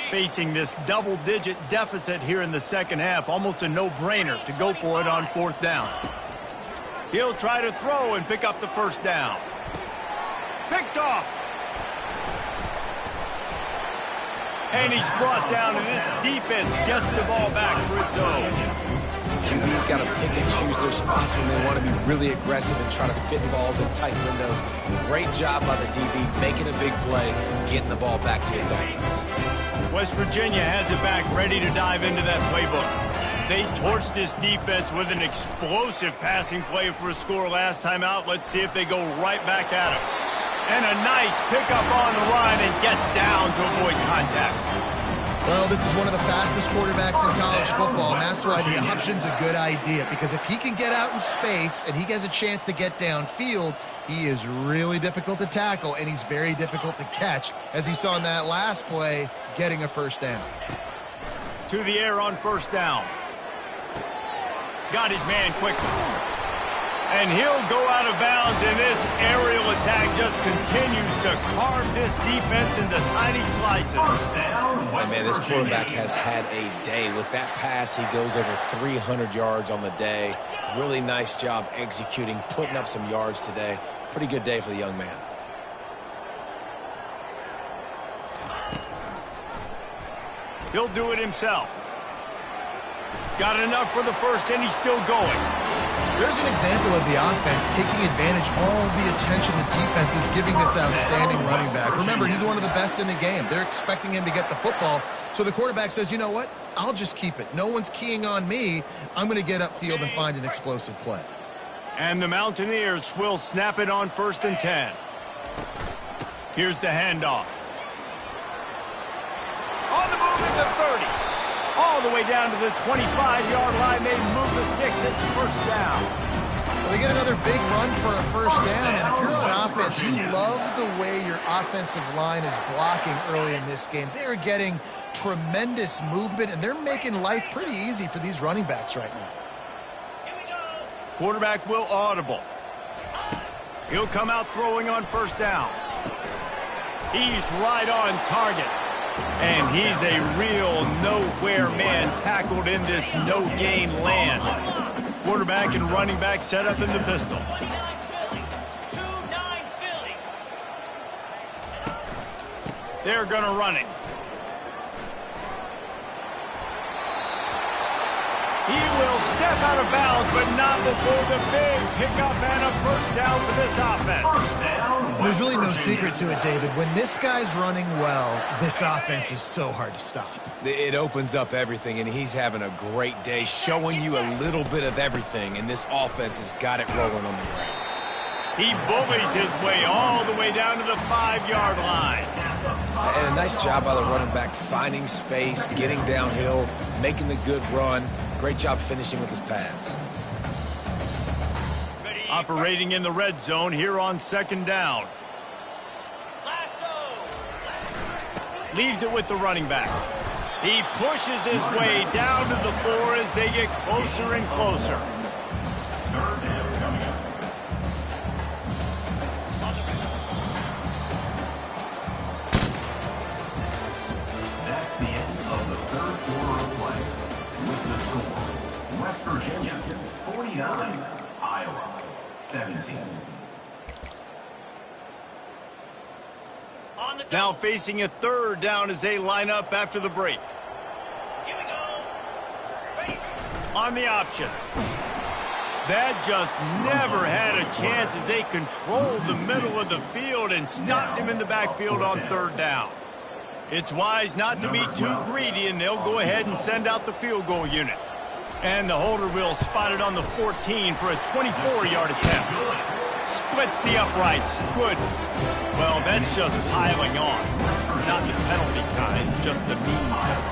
Facing this double-digit deficit here in the 2nd half, almost a no-brainer to go for it on 4th down. He'll try to throw and pick up the 1st down. Picked off. And he's brought down, and this defense gets the ball back for its own.
QB's got to pick and choose their spots when they want to be really aggressive and try to fit balls in tight windows. Great job by the DB, making a big play, getting the ball back to its offense.
West Virginia has it back, ready to dive into that playbook. They torched this defense with an explosive passing play for a score last time out. Let's see if they go right back at him. And a nice pickup on the line, and gets down to avoid contact.
Well, this is one of the fastest quarterbacks in college football, and that's why the option's a good idea, because if he can get out in space and he has a chance to get downfield, he is really difficult to tackle, and he's very difficult to catch, as you saw in that last play, getting a first down.
To the air on first down. Got his man quickly. And he'll go out of bounds, and this aerial attack just continues to carve this defense into tiny slices.
And man, this quarterback has had a day. With that pass, he goes over 300 yards on the day. Really nice job executing, putting up some yards today. Pretty good day for the young man.
He'll do it himself. Got enough for the first, and he's still going.
There's an example of the offense taking advantage of all the attention the defense is giving this outstanding running back. Remember, he's one of the best in the game. They're expecting him to get the football, so the quarterback says, you know what? I'll just keep it. No one's keying on me. I'm going to get upfield and find an explosive play.
And the Mountaineers will snap it on 1st and 10. Here's the handoff. On the move at the 30. All the way down to the 25-yard line. They move the sticks. It's first down.
Well, they get another big run for a first down, and if you're on offense, you love the way your offensive line is blocking early in this game. They're getting tremendous movement, and they're making life pretty easy for these running backs right now.
Quarterback will audible. He'll come out throwing on first down. He's right on target. And he's a real nowhere man tackled in this no-gain land. Quarterback and running back set up in the pistol. They're going to run it. He will step out of bounds, but not before the big pickup and a first down for this offense.
There's really no secret to it, David. When this guy's running well, this offense is so hard to stop.
It opens up everything, and he's having a great day, showing you a little bit of everything, and this offense has got it rolling on the ground.
He bullies his way all the way down to the 5-yard line.
And a nice job by the running back, finding space, getting downhill, making the good run. Great job finishing with his pads.
Operating in the red zone here on 2nd down. Leaves it with the running back. He pushes his way down to the 4 as they get closer and closer.
That's the end of the 3rd quarter of play. With the score, West Virginia 49, Iowa 17.
Now facing a 3rd down as they line up after the break. On the option. That just never had a chance as they controlled the middle of the field and stopped him in the backfield on 3rd down. It's wise not to be too greedy, and they'll go ahead and send out the field goal unit. And the holder will spot it on the 14 for a 24-yard attempt. Splits the uprights. Good. Well, that's just piling on. Not the penalty kind, just the mean kind.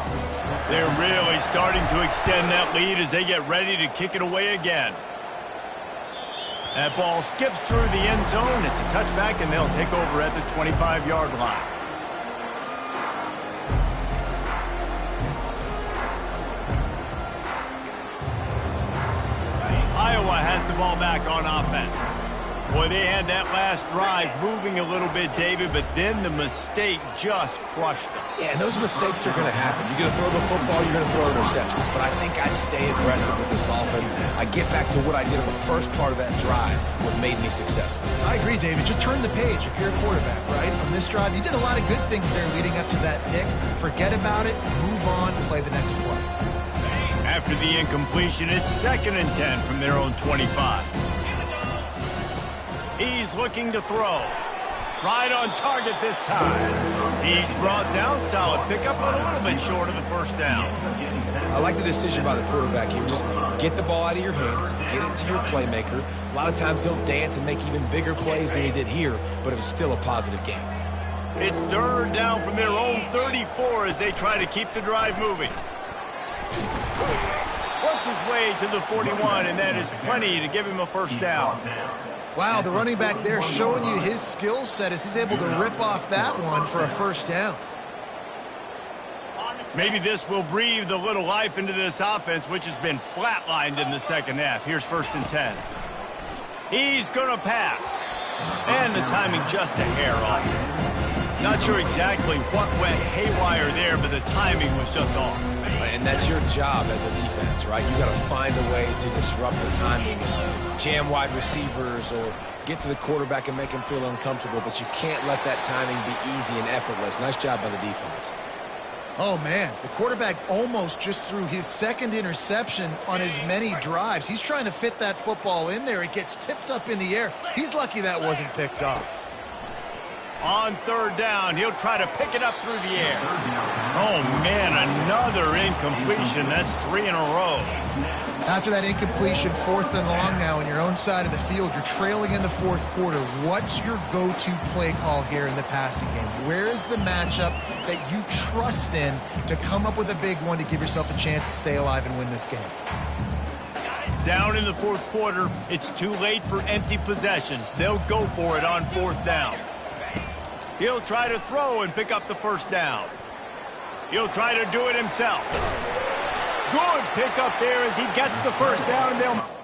They're really starting to extend that lead as they get ready to kick it away again. That ball skips through the end zone. It's a touchback, and they'll take over at the 25-yard line. Iowa has the ball back on offense. Boy, they had that last drive moving a little bit, David, but then the mistake just crushed them.
Yeah, and those mistakes are going to happen. You're going to throw the football, you're going to throw interceptions, but I think I stay aggressive with this offense. I get back to what I did in the first part of that drive, what made me successful.
I agree, David. Just turn the page if you're a quarterback, right? From this drive, you did a lot of good things there leading up to that pick. Forget about it, move on, play the next play.
After the incompletion, it's 2nd and 10 from their own 25. He's looking to throw. Right on target this time. He's brought down. Solid pickup, but a little bit short of the first down.
I like the decision by the quarterback here. Just get the ball out of your hands, get it to your playmaker. A lot of times he'll dance and make even bigger plays than he did here, but it was still a positive game.
It's third down from their own 34 as they try to keep the drive moving. Works his way to the 41, and that is plenty to give him a first down.
Wow, the running back there showing you his skill set as he's able to rip off that one for a first down.
Maybe this will breathe a little life into this offense, which has been flatlined in the second half. Here's 1st and 10. He's going to pass. And the timing just a hair off. Not sure exactly what went haywire there, but the timing was just off.
And that's your job as a defense, right? You got to find a way to disrupt the timing and jam wide receivers or get to the quarterback and make him feel uncomfortable, but you can't let that timing be easy and effortless. Nice job by the defense.
Oh, man, the quarterback almost just threw his second interception on as many drives. He's trying to fit that football in there. It gets tipped up in the air. He's lucky that wasn't picked off.
On third down, he'll try to pick it up through the air. Oh, man, another incompletion. That's 3 in a row.
After that incompletion, 4th and long now on your own side of the field, you're trailing in the 4th quarter. What's your go-to play call here in the passing game? Where is the matchup that you trust in to come up with a big one to give yourself a chance to stay alive and win this game?
Down in the 4th quarter, it's too late for empty possessions. They'll go for it on 4th down. He'll try to throw and pick up the first down. He'll try to do it himself. Good pick up there as he gets the first down, and they'll...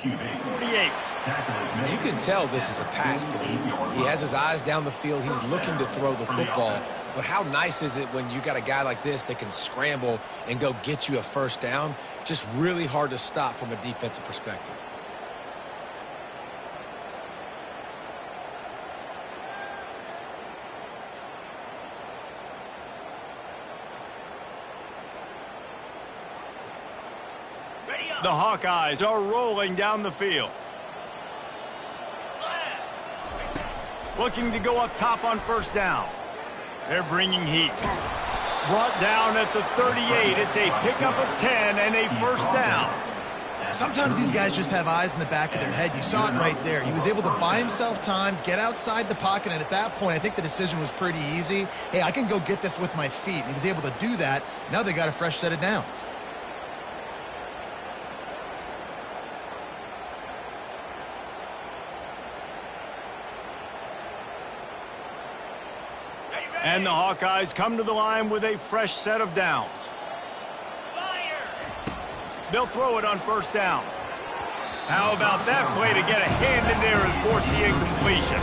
QB.
48.
You can tell this is a pass play. He has his eyes down the field. He's looking to throw the football. But how nice is it when you got a guy like this that can scramble and go get you a first down? It's just really hard to stop from a defensive perspective.
The Hawkeyes are rolling down the field. Looking to go up top on first down. They're bringing heat. Brought down at the 38. It's a pickup of 10 and a first down.
Sometimes these guys just have eyes in the back of their head. You saw it right there. He was able to buy himself time, get outside the pocket, and at that point, I think the decision was pretty easy. Hey, I can go get this with my feet. And he was able to do that. Now they got a fresh set of downs.
And the Hawkeyes come to the line with a fresh set of downs. They'll throw it on first down. How about that play to get a hand in there and force the incompletion?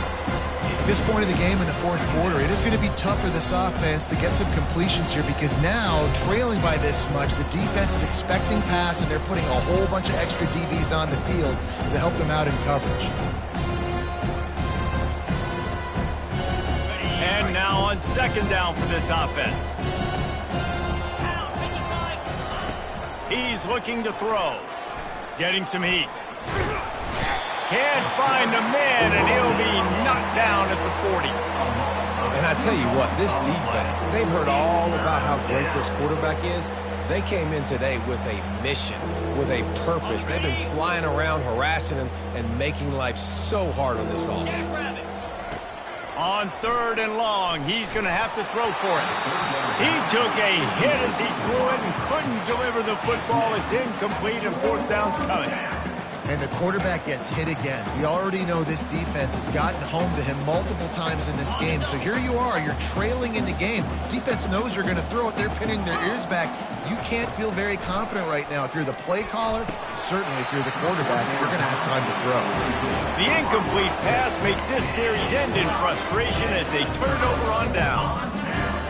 At this point of the game in the 4th quarter, it is going to be tough for this offense to get some completions here because now, trailing by this much, the defense is expecting pass and they're putting a whole bunch of extra DBs on the field to help them out in coverage.
And now on second down for this offense. He's looking to throw. Getting some heat. Can't find a man, and he'll be knocked down at the 40.
And I tell you what, this defense, they've heard all about how great this quarterback is. They came in today with a mission, with a purpose. They've been flying around, harassing him, and making life so hard on this offense.
On third and long, he's going to have to throw for it. He took a hit as he threw it and couldn't deliver the football. It's incomplete, and fourth down's coming.
And the quarterback gets hit again. We already know this defense has gotten home to him multiple times in this game. So here you are, you're trailing in the game. Defense knows you're going to throw it. They're pinning their ears back. You can't feel very confident right now. If you're the play caller, certainly if you're the quarterback, you're going to have time to throw.
The incomplete pass makes this series end in frustration as they turn over on downs.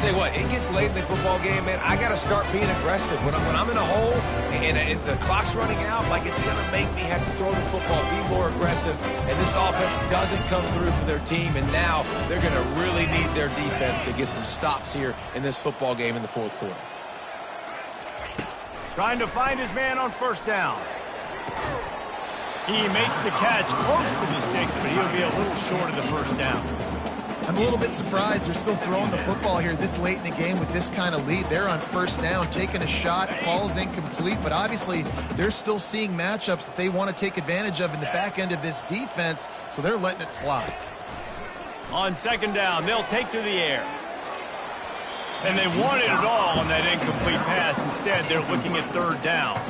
Tell you what, it gets late in the football game, man. I got to start being aggressive. When I'm in a hole and the clock's running out, like it's going to make me have to throw the football, be more aggressive. And this offense doesn't come through for their team, and now they're going to really need their defense to get some stops here in this football game in the fourth quarter.
Trying to find his man on first down. He makes the catch close to the sticks, but he'll be a little short of the first down.
I'm a little bit surprised they're still throwing the football here this late in the game with this kind of lead. They're on first down, taking a shot, falls incomplete, but obviously they're still seeing matchups that they want to take advantage of in the back end of this defense, so they're letting it fly.
On second down, they'll take to the air. And they wanted it all on that incomplete pass. Instead, they're looking at third down.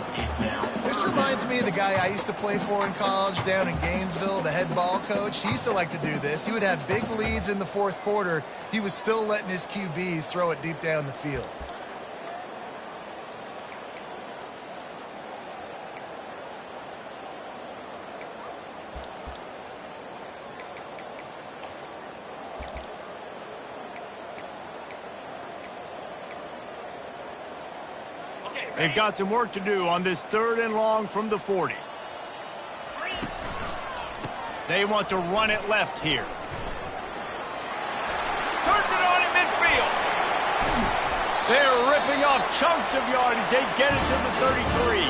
This reminds me of the guy I used to play for in college down in Gainesville, the head ball coach. He used to like to do this. He would have big leads in the fourth quarter. He was still letting his QBs throw it deep down the field.
They've got some work to do on this third and long from the 40. They want to run it left here. Turns it on in midfield. They're ripping off chunks of yardage. They get it to the 33.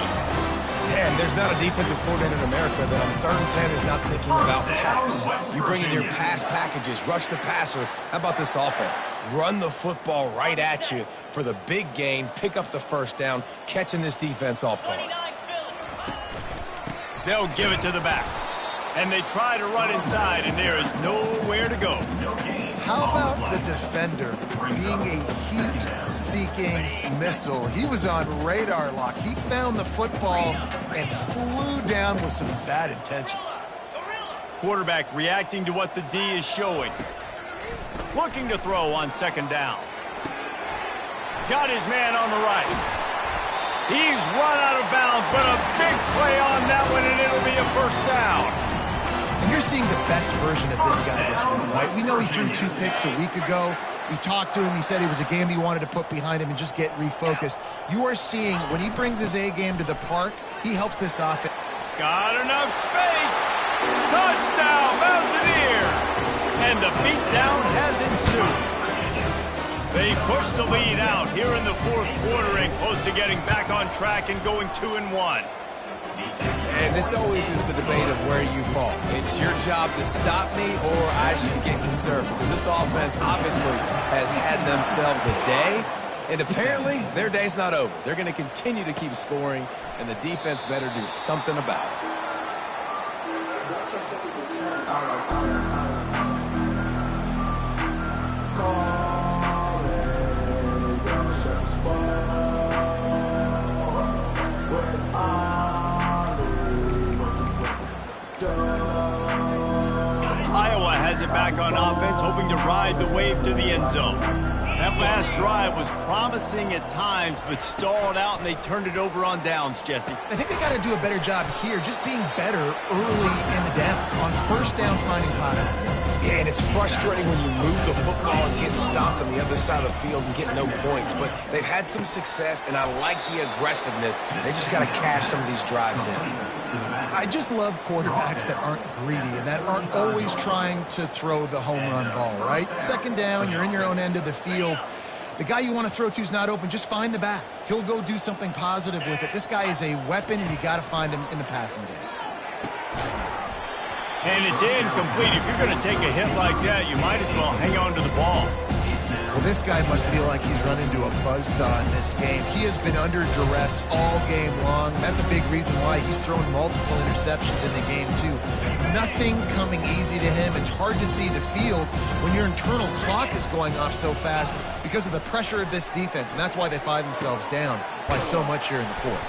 Man, there's not a defensive coordinator in America that on 3rd and 10 is not thinking about pass. You bring in your pass packages, rush the passer. How about this offense? Run the football right at you for the big gain, pick up the first down, catching this defense off guard.
They'll give it to the back. And they try to run inside, and there is nowhere to go.
How about the defender being a heat-seeking missile? He was on radar lock. He found the football and flew down with some bad intentions.
Quarterback reacting to what the D is showing. Looking to throw on second down. Got his man on the right. He's run out of bounds, but a big play on that one, and it'll be a first down.
And you're seeing the best version of this guy this week, right? We know he threw 2 picks a week ago. We talked to him. He said it was a game he wanted to put behind him and just get refocused. You are seeing when he brings his A game to the park, he helps this offense.
Got enough space. Touchdown, Mountaineers. And the beatdown has ensued. They push the lead out here in the fourth quarter and close to getting back on track and going 2-1.
And this always is the debate of where you fall. It's your job to stop me or I should get conservative. Because this offense obviously has had themselves a day. And apparently their day's not over. They're going to continue to keep scoring. And the defense better do something about it.
Iowa has it back on offense, hoping to ride the wave to the end zone. That last drive was promising at times, but stalled out, and they turned it over on downs, Jesse.
I think they got to do a better job here, just being better early in the downs. On first down, finding positive.
Yeah, and it's frustrating when you move the football and get stopped on the other side of the field and get no points. But they've had some success, and I like the aggressiveness. They just got to cash some of these drives in.
I just love quarterbacks that aren't greedy and that aren't always trying to throw the home run ball, right? Second down, you're in your own end of the field. The guy you want to throw to is not open. Just find the back. He'll go do something positive with it. This guy is a weapon, and you got to find him in the passing game.
And it's incomplete. If you're going to take a hit like that, you might as well hang on to the ball.
Well, this guy must feel like he's run into a buzzsaw in this game. He has been under duress all game long. That's a big reason why he's thrown multiple interceptions in the game, too. Nothing coming easy to him. It's hard to see the field when your internal clock is going off so fast because of the pressure of this defense, and that's why they find themselves down by so much here in the fourth.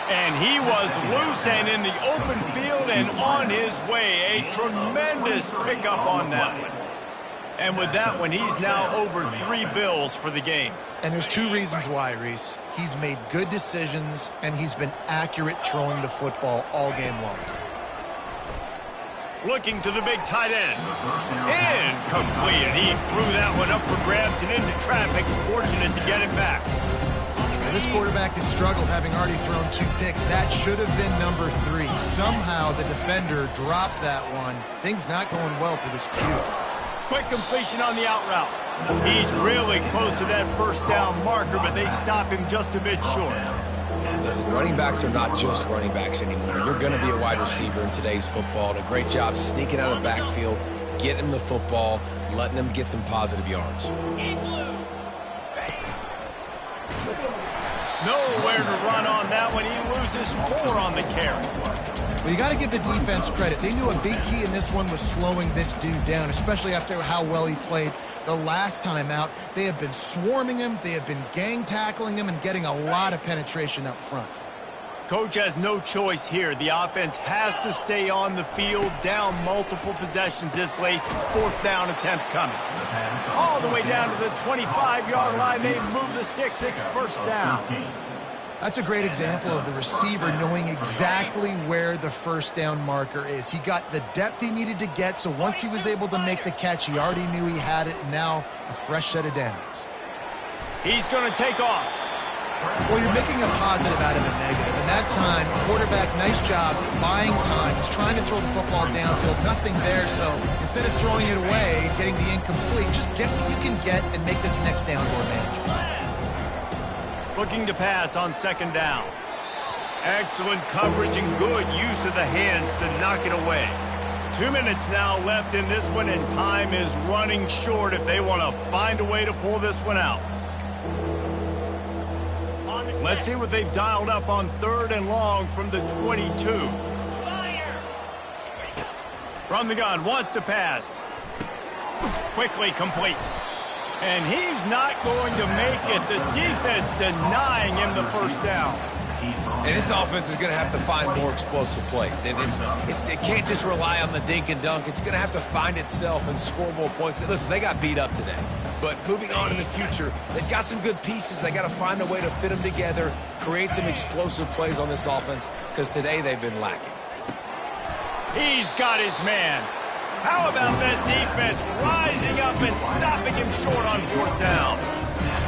And he was loose and in the open field and on his way. A tremendous pickup on that one. And with that one, he's now over 3 bills for the game.
And there's 2 reasons why, Reese. He's made good decisions, and he's been accurate throwing the football all game long.
Looking to the big tight end. Incomplete, and he threw that one up for grabs and into traffic. Fortunate to get it back.
This quarterback has struggled, having already thrown 2 picks. That should have been number 3. Somehow the defender dropped that one. Things not going well for this Q.
Quick completion on the out route. He's really close to that first down marker, but they stop him just a bit short.
Listen, running backs are not just running backs anymore. You're going to be a wide receiver in today's football. And a great job sneaking out of the backfield, getting the football, letting them get some positive yards.
Nowhere to run on that one. He loses 4 on the carry.
Well, you got to give the defense credit. They knew a big key in this one was slowing this dude down, especially after how well he played the last time out. They have been swarming him. They have been gang tackling him and getting a lot of penetration up front.
Coach has no choice here. The offense has to stay on the field, down multiple possessions this late. 4th down attempt coming. All the way down to the 25-yard line. They move the sticks. It's 1st down.
That's a great example of the receiver knowing exactly where the 1st down marker is. He got the depth he needed to get, so once he was able to make the catch, he already knew he had it, and now a fresh set of downs.
He's going to take off.
Well, you're making a positive out of a negative, and that time, quarterback, nice job buying time. He's trying to throw the football downfield, nothing there, so instead of throwing it away, getting the incomplete, just get what you can get and make this next down more manageable.
Looking to pass on 2nd down. Excellent coverage and good use of the hands to knock it away. 2 minutes now left in this one, and time is running short if they want to find a way to pull this one out. Let's see what they've dialed up on 3rd and long from the 22. From the gun, wants to pass. Quickly complete. And he's not going to make it. The defense denying him the 1st down.
And this offense is going to have to find more explosive plays. And it can't just rely on the dink and dunk. It's going to have to find itself and score more points. Listen, they got beat up today. But moving on in the future, they've got some good pieces. They got to find a way to fit them together, create some explosive plays on this offense, because today they've been lacking.
He's got his man. How about that defense rising up and stopping him short on 4th down?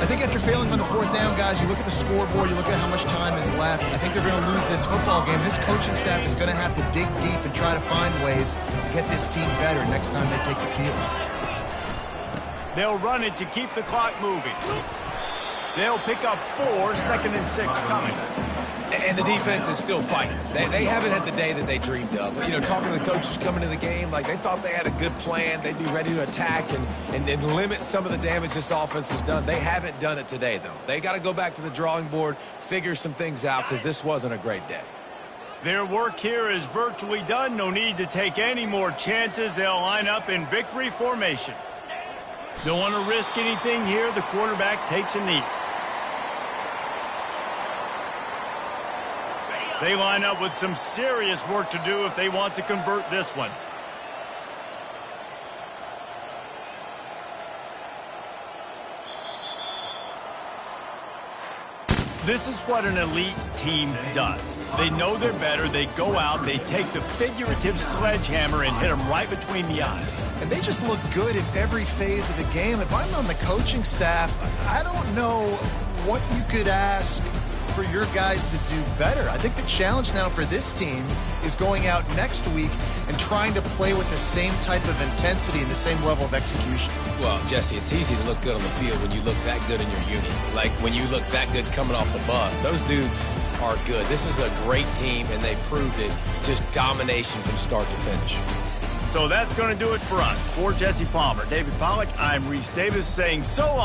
I think after failing on the 4th down, guys, you look at the scoreboard, you look at how much time is left. I think they're going to lose this football game. This coaching staff is going to have to dig deep and try to find ways to get this team better next time they take the field.
They'll run it to keep the clock moving. They'll pick up 4, 2nd and 6 coming.
And the defense is still fighting. They haven't had the day that they dreamed of. You know, talking to the coaches coming to the game, like they thought they had a good plan. They'd be ready to attack and limit some of the damage this offense has done. They haven't done it today, though. They got to go back to the drawing board, figure some things out, because this wasn't a great day.
Their work here is virtually done. No need to take any more chances. They'll line up in victory formation. Don't want to risk anything here. The quarterback takes a knee. They line up with some serious work to do if they want to convert this one. This is what an elite team does. They know they're better. They go out, they take the figurative sledgehammer and hit them right between the eyes.
And they just look good in every phase of the game. If I'm on the coaching staff, I don't know what you could ask for your guys to do better. I think the challenge now for this team is going out next week and trying to play with the same type of intensity and the same level of execution.
Well, Jesse, it's easy to look good on the field when you look that good in your unit. Like when you look that good coming off the bus. Those dudes are good. This is a great team, and they proved it. Just domination from start to finish.
So that's going to do it for us. For Jesse Palmer, David Pollack, I'm Reese Davis saying so long.